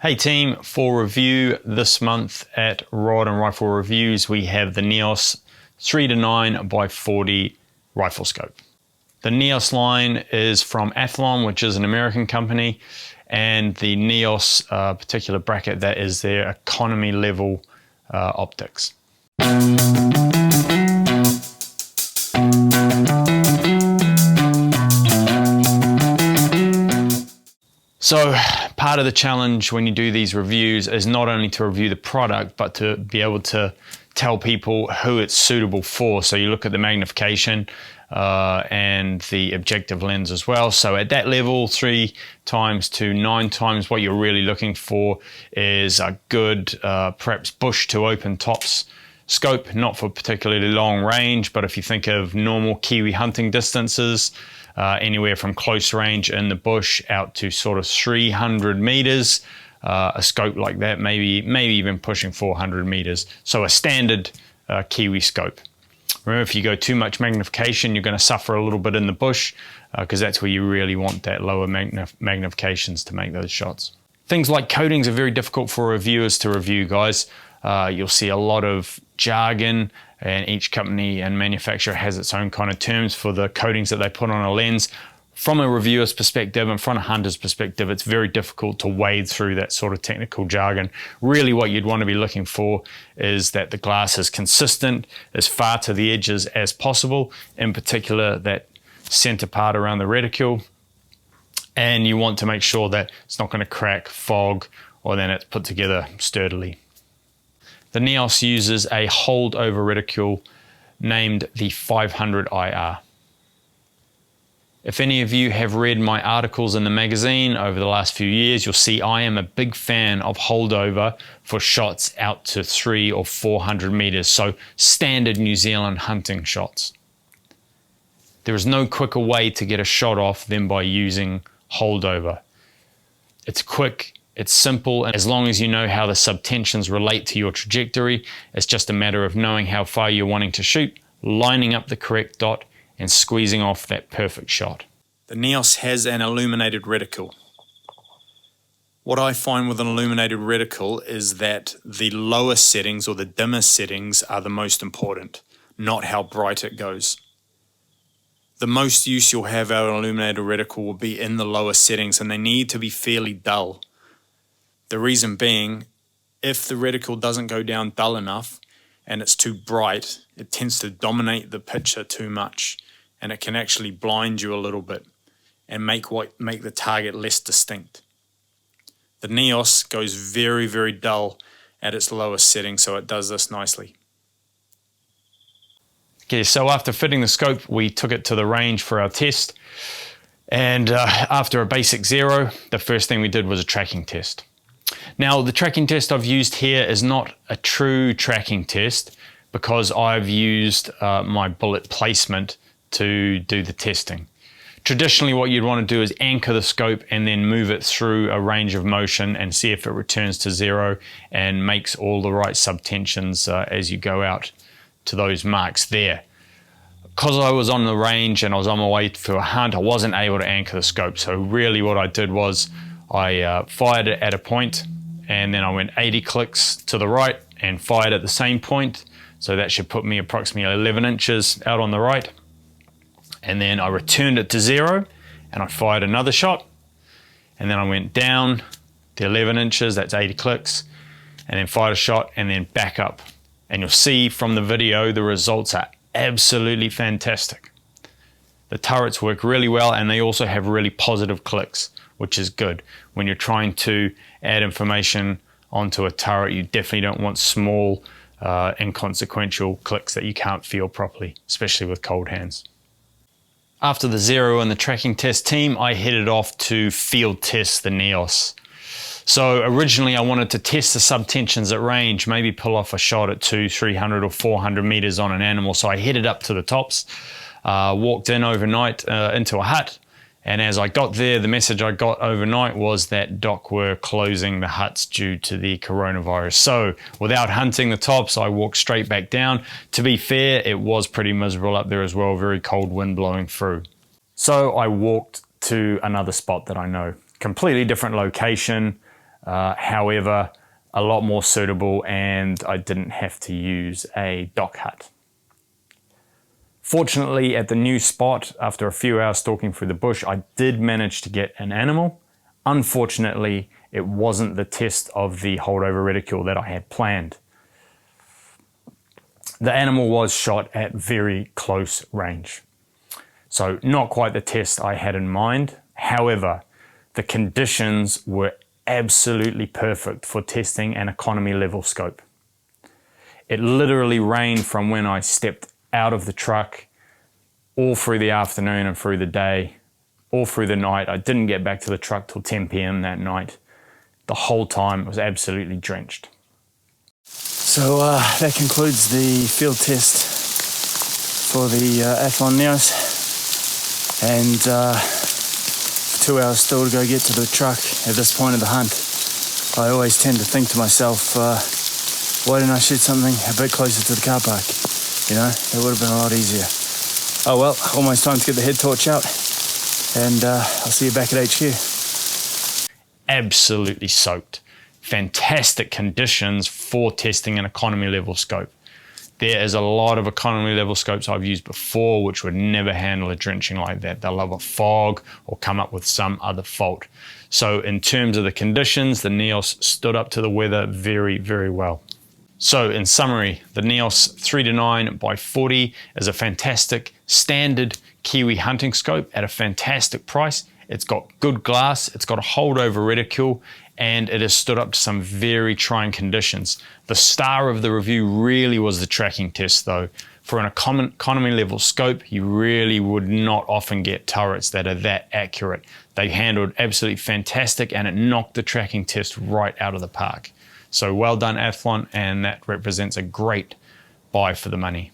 Hey team, for review this month at Rod&Rifle Reviews, we have the NEOS 3-9x40 Riflescope. The NEOS line is from ATHLON, which is an American company, and the NEOS particular bracket, that is their economy level optics. So part of the challenge when you do these reviews is not only to review the product, but to be able to tell people who it's suitable for. So you look at the magnification and the objective lens as well. So at that level, 3 times to 9 times, what you're really looking for is a good, perhaps bush to open tops scope, not for particularly long range, but if you think of normal Kiwi hunting distances, anywhere from close range in the bush out to sort of 300 meters, a scope like that, maybe even pushing 400 meters. So a standard Kiwi scope. Remember, if you go too much magnification, you're going to suffer a little bit in the bush because that's where you really want that lower magnifications to make those shots. Things like coatings are very difficult for reviewers to review, guys. You'll see a lot of jargon, and each company and manufacturer has its own kind of terms for the coatings that they put on a lens. From a reviewer's perspective and from a hunter's perspective, it's very difficult to wade through that sort of technical jargon. Really what you'd want to be looking for is that the glass is consistent, as far to the edges as possible, in particular that center part around the reticule. And you want to make sure that it's not going to crack, fog, or then it's put together sturdily. The NEOS uses a holdover reticule named the 500 IR. If any of you have read my articles in the magazine over the last few years, you'll see I am a big fan of holdover for shots out to 300 or 400 meters, so standard New Zealand hunting shots. There is no quicker way to get a shot off than by using holdover. It's quick, it's simple, and as long as you know how the subtensions relate to your trajectory, it's just a matter of knowing how far you're wanting to shoot, lining up the correct dot, and squeezing off that perfect shot. The NEOS has an illuminated reticle. What I find with an illuminated reticle is that the lower settings or the dimmer settings are the most important, not how bright it goes. The most use you'll have out of an illuminated reticle will be in the lower settings, and they need to be fairly dull. The reason being, if the reticle doesn't go down dull enough and it's too bright, it tends to dominate the picture too much, and it can actually blind you a little bit and make the target less distinct. The NEOS goes very, very dull at its lowest setting, so it does this nicely. Okay, so after fitting the scope, we took it to the range for our test, and after a basic 0, the first thing we did was a tracking test. Now, the tracking test I've used here is not a true tracking test because I've used my bullet placement to do the testing. Traditionally, what you'd want to do is anchor the scope and then move it through a range of motion and see if it returns to 0 and makes all the right subtensions as you go out to those marks there. Because I was on the range and I was on my way for a hunt, I wasn't able to anchor the scope. So really what I did was I fired it at a point, and then I went 80 clicks to the right and fired at the same point. So that should put me approximately 11 inches out on the right. And then I returned it to 0 and I fired another shot. And then I went down to 11 inches, that's 80 clicks, and then fired a shot and then back up. And you'll see from the video, the results are absolutely fantastic. The turrets work really well, and they also have really positive clicks, which is good. When you're trying to add information onto a turret, you definitely don't want small, inconsequential clicks that you can't feel properly, especially with cold hands. After the 0 and the tracking test team, I headed off to field test the NEOS. So originally I wanted to test the subtensions at range, maybe pull off a shot at 200, 300 or 400 meters on an animal. So I headed up to the tops, walked in overnight into a hut. And as I got there, the message I got overnight was that DOC were closing the huts due to the coronavirus. So without hunting the tops, I walked straight back down. To be fair, it was pretty miserable up there as well, very cold wind blowing through. So I walked to another spot that I know. Completely different location, However, a lot more suitable, and I didn't have to use a dock hut. Fortunately, at the new spot, after a few hours stalking through the bush, I did manage to get an animal. Unfortunately, it wasn't the test of the holdover reticule that I had planned. The animal was shot at very close range, so not quite the test I had in mind. However, the conditions were absolutely perfect for testing an economy level scope. It literally rained from when I stepped out of the truck all through the afternoon and through the day, all through the night. I didn't get back to the truck till 10 p.m. that night. The whole time it was absolutely drenched. So that concludes the field test for the ATHLON NEOS, and 2 hours still to go get to the truck at this point of the hunt. I always tend to think to myself, why didn't I shoot something a bit closer to the car park? You know, it would have been a lot easier. Oh well, almost time to get the head torch out, and I'll see you back at HQ. Absolutely soaked. Fantastic conditions for testing an economy level scope. There is a lot of economy level scopes I've used before which would never handle a drenching like that. They'll have a fog or come up with some other fault. So in terms of the conditions, the NEOS stood up to the weather very, very well. So in summary, the NEOS 3-9x40 is a fantastic standard Kiwi hunting scope at a fantastic price. It's got good glass, it's got a holdover reticule, and it has stood up to some very trying conditions. The star of the review really was the tracking test though. For an economy level scope, you really would not often get turrets that are that accurate. They handled absolutely fantastic, and it knocked the tracking test right out of the park. So well done ATHLON, and that represents a great buy for the money.